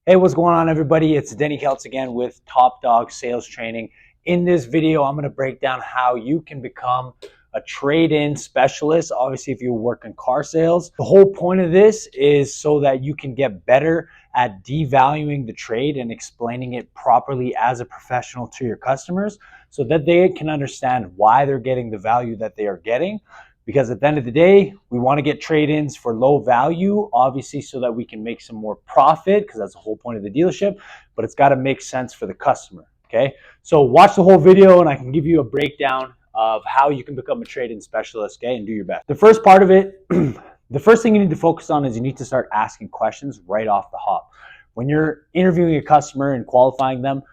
Hey, what's going on, everybody? It's Denny Keltz again with Top Dog Sales Training. In this video, I'm going to break down how you can become a trade-in specialist. Obviously, if you work in car sales, the whole point of this is so that you can get better at devaluing the trade and explaining it properly as a professional to your customers so that they can understand why they're getting the value that they are getting. Because at the end of the day, we want to get trade-ins for low value, obviously, so that we can make some more profit, because that's the whole point of the dealership, but it's got to make sense for the customer, okay? So watch the whole video and I can give you a breakdown of how you can become a trade-in specialist, okay, and do your best. The first part of it, the first thing you need to focus on is you need to start asking questions right off the hop. When you're interviewing a customer and qualifying them,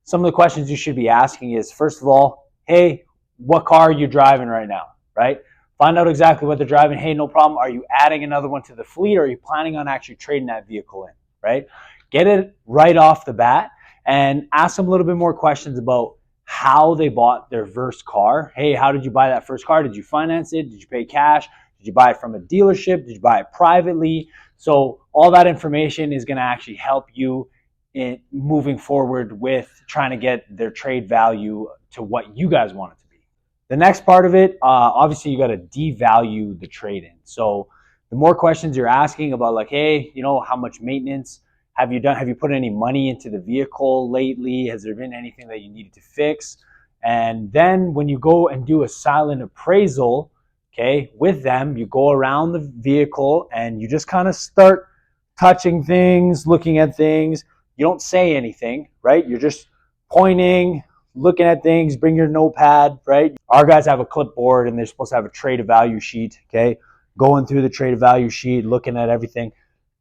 some of the questions you should be asking is, first of all, hey, what car are you driving right now, right? Find out exactly what they're driving. Hey, no problem. Are you adding another one to the fleet, or are you planning on actually trading that vehicle in, right? Get it right off the bat and ask them a little bit more questions about how they bought their first car. Hey, how did you buy that first car? Did you finance it? Did you pay cash? Did you buy it from a dealership? Did you buy it privately? So all that information is going to actually help you in moving forward with trying to get their trade value to what you guys want it to be. The next part of it, obviously you got to devalue the trade-in. So the more questions you're asking about, like, hey, you know, how much maintenance have you done? Have you put any money into the vehicle lately? Has there been anything that you needed to fix? And then when you go and do a silent appraisal, okay, with them, you go around the vehicle and you just kind of start touching things, looking at things. You don't say anything, right? You're just pointing, looking at things. Bring your notepad, right? Our guys have a clipboard and they're supposed to have a trade of value sheet, okay? Going through the trade of value sheet, looking at everything.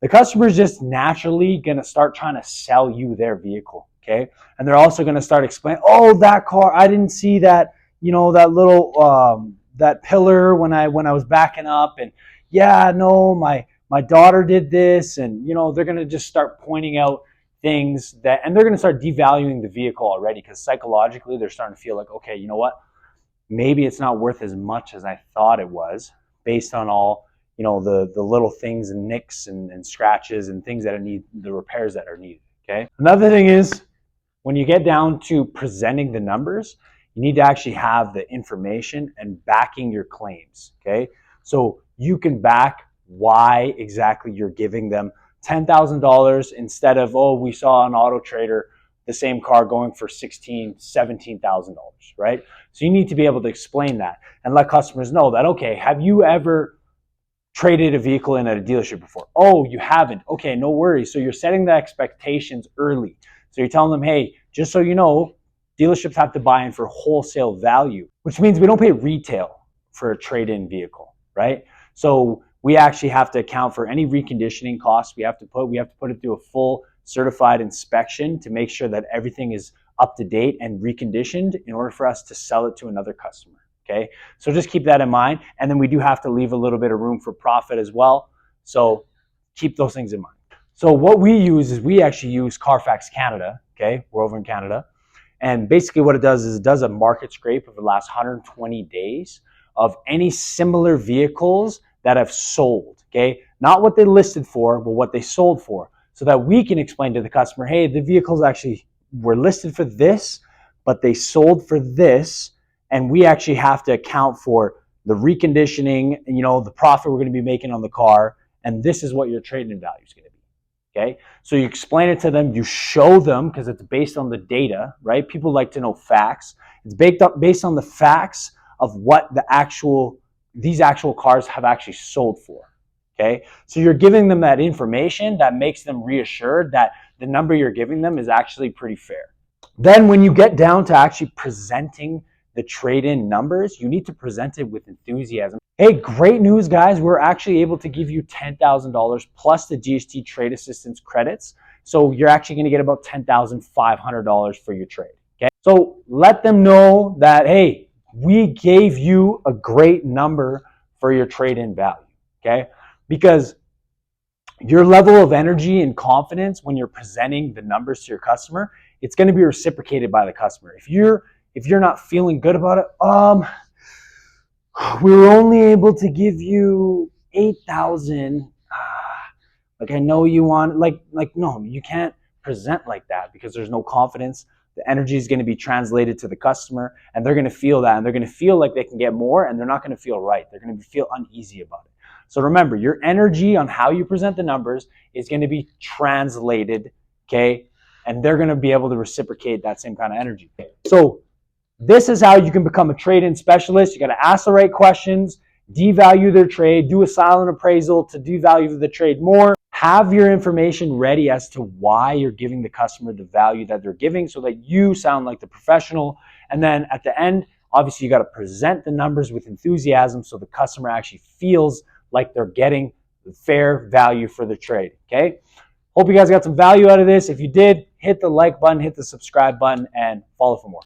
The customer's just naturally going to start trying to sell you their vehicle, okay? And they're also going to start explaining, oh, that car, I didn't see that, you know, that little, that pillar when I was backing up. And yeah, no, my daughter did this. And, you know, they're going to just start pointing out things that, and they're going to start devaluing the vehicle already, because psychologically they're starting to feel like, okay, you know what, maybe it's not worth as much as I thought it was, based on all, you know, the little things and nicks and scratches and things that are need, the repairs that are needed. Okay. Another thing is, when you get down to presenting the numbers, you need to actually have the information and backing your claims. Okay, so you can back why exactly you're giving them $10,000 instead of, oh, we saw on Auto Trader the same car going for $16,000, $17,000, right? So you need to be able to explain that and let customers know that, okay, have you ever traded a vehicle in at a dealership before? Oh, you haven't. Okay, no worries. So you're setting the expectations early. So you're telling them, hey, just so you know, dealerships have to buy in for wholesale value, which means we don't pay retail for a trade-in vehicle, right? So we actually have to account for any reconditioning costs. We have to put it through a full certified inspection to make sure that everything is up to date and reconditioned in order for us to sell it to another customer. Okay, so just keep that in mind. And then we do have to leave a little bit of room for profit as well. So keep those things in mind. So what we use is we actually use Carfax Canada. Okay, we're over in Canada. And basically what it does is it does a market scrape of the last 120 days of any similar vehicles that have sold, okay? Not what they listed for, but what they sold for, so that we can explain to the customer, hey, the vehicles actually were listed for this, but they sold for this, and we actually have to account for the reconditioning and, you know, the profit we're going to be making on the car, and this is what your trade-in value is going to be, okay? So you explain it to them, you show them, because it's based on the data, right? People like to know facts. It's based on the facts of what these actual cars have actually sold for, okay? So you're giving them that information that makes them reassured that the number you're giving them is actually pretty fair. Then when you get down to actually presenting the trade-in numbers, you need to present it with enthusiasm. Hey, great news, guys. We're actually able to give you $10,000 plus the GST trade assistance credits. So you're actually going to get about $10,500 for your trade, okay? So let them know that, hey, we gave you a great number for your trade-in value, okay? Because your level of energy and confidence when you're presenting the numbers to your customer, it's going to be reciprocated by the customer. If you're not feeling good about it, we were only able to give you 8,000. Like, I know you want, no, you can't present like that because there's no confidence. The energy is going to be translated to the customer and they're going to feel that, and they're going to feel like they can get more, and they're not going to feel right. They're going to feel uneasy about it. So remember, your energy on how you present the numbers is going to be translated, okay? And they're going to be able to reciprocate that same kind of energy. So this is how you can become a trade-in specialist. You got to ask the right questions, devalue their trade, do a silent appraisal to devalue the trade more. Have your information ready as to why you're giving the customer the value that they're giving so that you sound like the professional. And then at the end, obviously you got to present the numbers with enthusiasm so the customer actually feels like they're getting the fair value for the trade, okay? Hope you guys got some value out of this. If you did, hit the like button, hit the subscribe button, and follow for more.